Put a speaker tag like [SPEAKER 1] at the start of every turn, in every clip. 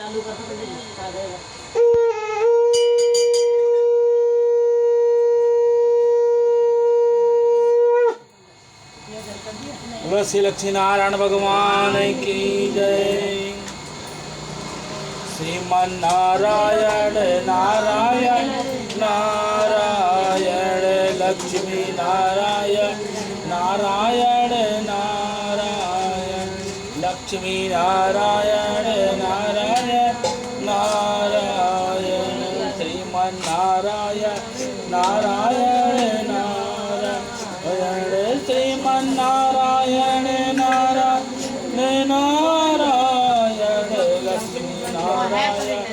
[SPEAKER 1] श्री लक्ष्मी नारायण भगवान की जय। श्रीमन नारायण नारायण नारायण लक्ष्मी नारायण नारायण नारायण लक्ष्मी नारायण नारायण नारायण श्रीमन नारायण नारायण नारायण श्रीमन नारायण नारायण नारायण लक्ष्मी नारायण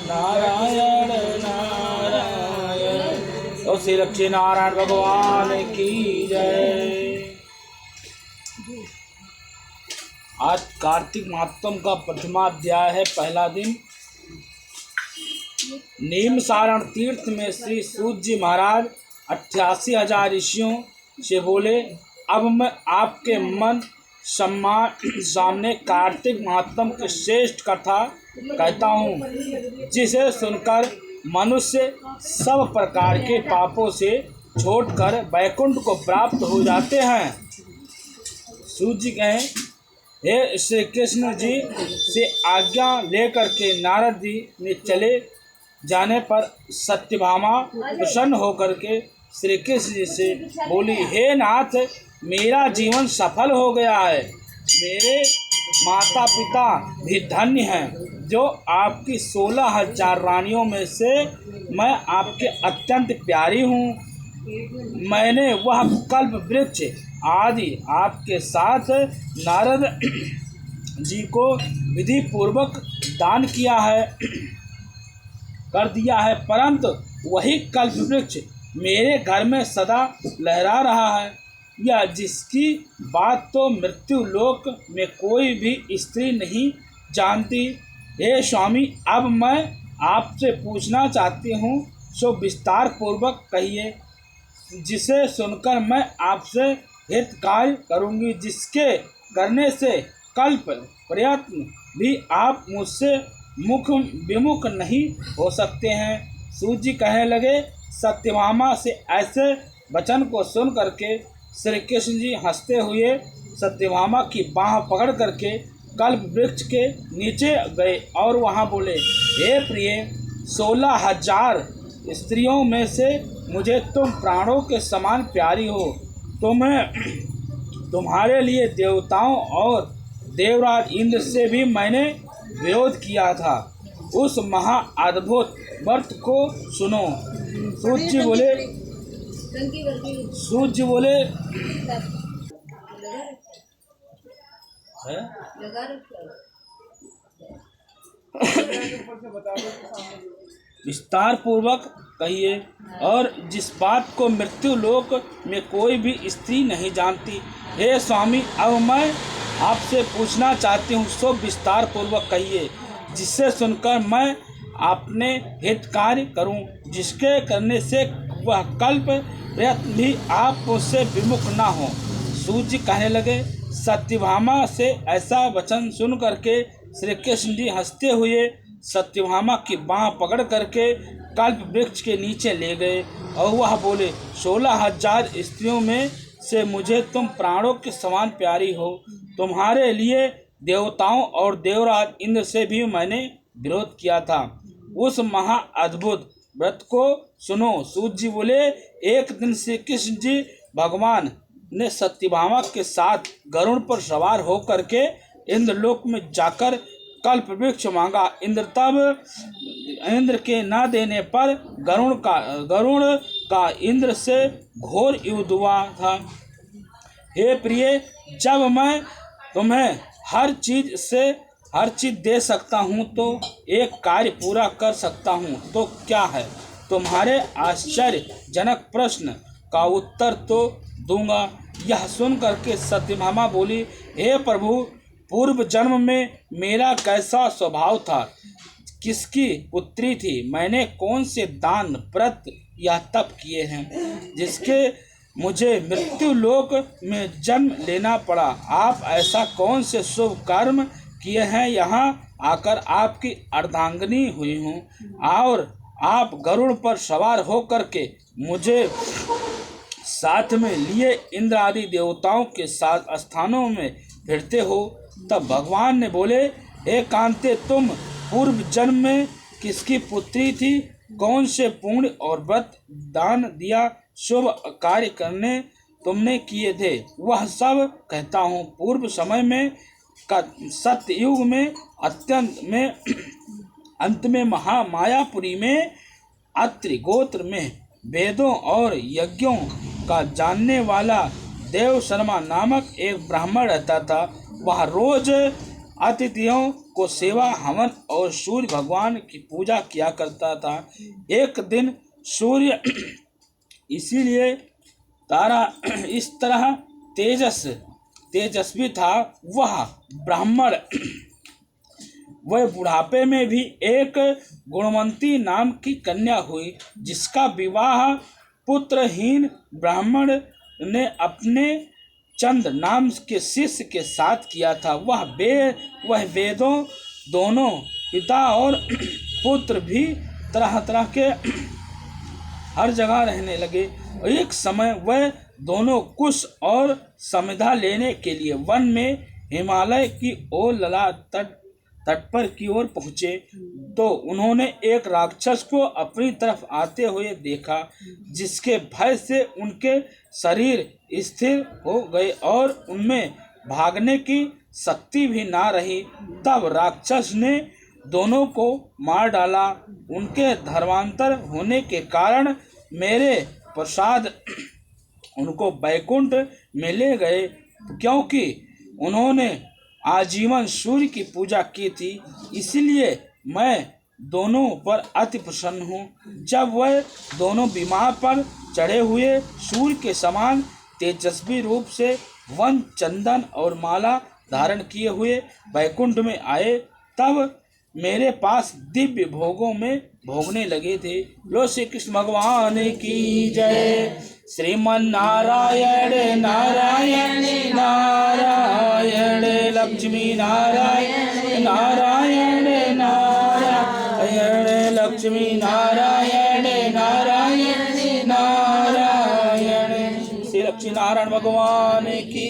[SPEAKER 1] नारायण नारायण। तो श्री लक्ष्मी नारायण भगवान की जय। आज कार्तिक महात्म का प्रथमाध्याय है, पहला दिन। नीम सारण तीर्थ में श्री सूत जी महाराज 88,000 ऋषियों से बोले, अब मैं आपके मन सामने कार्तिक महात्म की श्रेष्ठ कथा कहता हूँ, जिसे सुनकर मनुष्य सब प्रकार के पापों से छोड़कर वैकुंठ को प्राप्त हो जाते हैं। सूत जी कहें, हे श्री कृष्ण जी से आज्ञा लेकर के नारद जी ने चले जाने पर सत्यभामा प्रसन्न होकर के श्री कृष्ण जी से बोली, हे नाथ, मेरा जीवन सफल हो गया है। मेरे माता पिता भी धन्य हैं, जो आपकी 16,000 रानियों में से मैं आपके अत्यंत प्यारी हूँ। मैंने वह कल्प वृक्ष आदि आपके साथ नारद जी को विधि पूर्वक दान किया है कर दिया है, परंतु वही कल्प वृक्ष मेरे घर में सदा लहरा रहा है। या जिसकी बात तो मृत्यु लोक में कोई भी स्त्री नहीं जानती। हे स्वामी, अब मैं आपसे पूछना चाहती हूँ, सो विस्तार पूर्वक कहिए, जिसे सुनकर मैं आपसे हित कार्य करूँगी, जिसके करने से कल्प प्रयत्न भी आप मुझसे मुख विमुख नहीं हो सकते हैं। सूत जी कहने लगे, सत्यभामा से ऐसे वचन को सुन करके श्री कृष्ण जी हंसते हुए सत्यभामा की बाँह पकड़ करके कल्प वृक्ष के नीचे गए और वहाँ बोले, हे प्रिय, 16,000 स्त्रियों में से मुझे तुम प्राणों के समान प्यारी हो। तुम्हारे लिए देवताओं और देवराज इंद्र से भी मैंने विरोध किया था। उस महा अद्भुत व्रत को सुनो। सूत जी बोले विस्तार पूर्वक कहिए, और जिस बात को मृत्यु लोक में कोई भी स्त्री नहीं जानती। हे स्वामी, अब मैं आपसे पूछना चाहती हूँ, सो विस्तार पूर्वक कहिए, जिससे सुनकर मैं अपने हित कार्य करूँ, जिसके करने से वह कल्प प्रयत्न भी आप मुझसे विमुख न हो। सूत जी कहने लगे, सत्यभामा से ऐसा वचन सुन करके श्री कृष्ण जी हंसते हुए सत्यभामा की बाँह पकड़ करके कल्प वृक्ष के नीचे ले गए और वह बोले, 16,000 स्त्रियों में से मुझे तुम प्राणों के समान प्यारी हो। तुम्हारे लिए देवताओं और देवराज इंद्र से भी मैंने विरोध किया था। उस महा अद्भुत व्रत को सुनो। सूत जी बोले, एक दिन श्री कृष्ण जी भगवान ने सत्यभामा के साथ गरुड़ पर सवार होकर के इंद्रलोक में जाकर कल्प वृक्ष मांगा। इंद्र के न देने पर गरुड़ का इंद्र से घोर युद्ध हुआ था। हे प्रिय, जब मैं तुम्हें हर चीज दे सकता हूँ तो एक कार्य पूरा कर सकता हूँ तो क्या है? तुम्हारे आश्चर्यजनक प्रश्न का उत्तर तो दूंगा। यह सुन करके सत्यभामा बोली, हे प्रभु, पूर्व जन्म में मेरा कैसा स्वभाव था, किसकी पुत्री थी, मैंने कौन से दान व्रत या तप किए हैं जिसके मुझे मृत्यु लोक में जन्म लेना पड़ा। आप ऐसा कौन से शुभ कर्म किए हैं। यहाँ आकर आपकी अर्धांगिनी हुई हूँ और आप गरुड़ पर सवार होकर के मुझे साथ में लिए इंद्र आदि देवताओं के साथ स्थानों में फिरते हो। तब भगवान ने बोले, हे कांते, तुम पूर्व जन्म में किसकी पुत्री थी? कौन से पुण्य और व्रत, दान दिया, शुभ कार्य करने तुमने किए थे? वह सब कहता हूँ। पूर्व समय में सत्ययुग में अंत में महामायापुरी में अत्रि गोत्र में वेदों और यज्ञों का जानने वाला देव शर्मा नामक एक ब्राह्मण रहता था। वह रोज अतिथियों को सेवा, हवन और सूर्य भगवान की पूजा किया करता था। एक दिन सूर्य इसीलिए तारा इस तरह तेजस्वी था। वह ब्राह्मण वह बुढ़ापे में भी एक गुणवंती नाम की कन्या हुई, जिसका विवाह पुत्रहीन ब्राह्मण ने अपने चंद नाम के शिष्य के साथ किया था। वह वेदों दोनों पिता और पुत्र भी तरह तरह के हर जगह रहने लगे। एक समय वह दोनों कुश और समिधा लेने के लिए वन में हिमालय की ओर लला तट पर की ओर पहुँचे तो उन्होंने एक राक्षस को अपनी तरफ आते हुए देखा, जिसके भय से उनके शरीर स्थिर हो गए और उनमें भागने की शक्ति भी ना रही। तब राक्षस ने दोनों को मार डाला। उनके धर्मांतर होने के कारण मेरे प्रसाद उनको बैकुंठ में ले गए, क्योंकि उन्होंने आजीवन सूर्य की पूजा की थी। इसलिए मैं दोनों पर अति प्रसन्न हूँ। जब वह दोनों विमान पर चढ़े हुए सूर्य के समान तेजस्वी रूप से वन, चंदन और माला धारण किए हुए बैकुंठ में आए, तब मेरे पास दिव्य भोगों में भोगने लगे थे। लो श्री कृष्ण भगवान की जय। श्रीमन नारायण नारायण नारायण, लक्ष्मी नारायण नारायण नारायण, लक्ष्मी नारायण नारायण नारायण। श्री लक्ष्मी नारायण भगवान की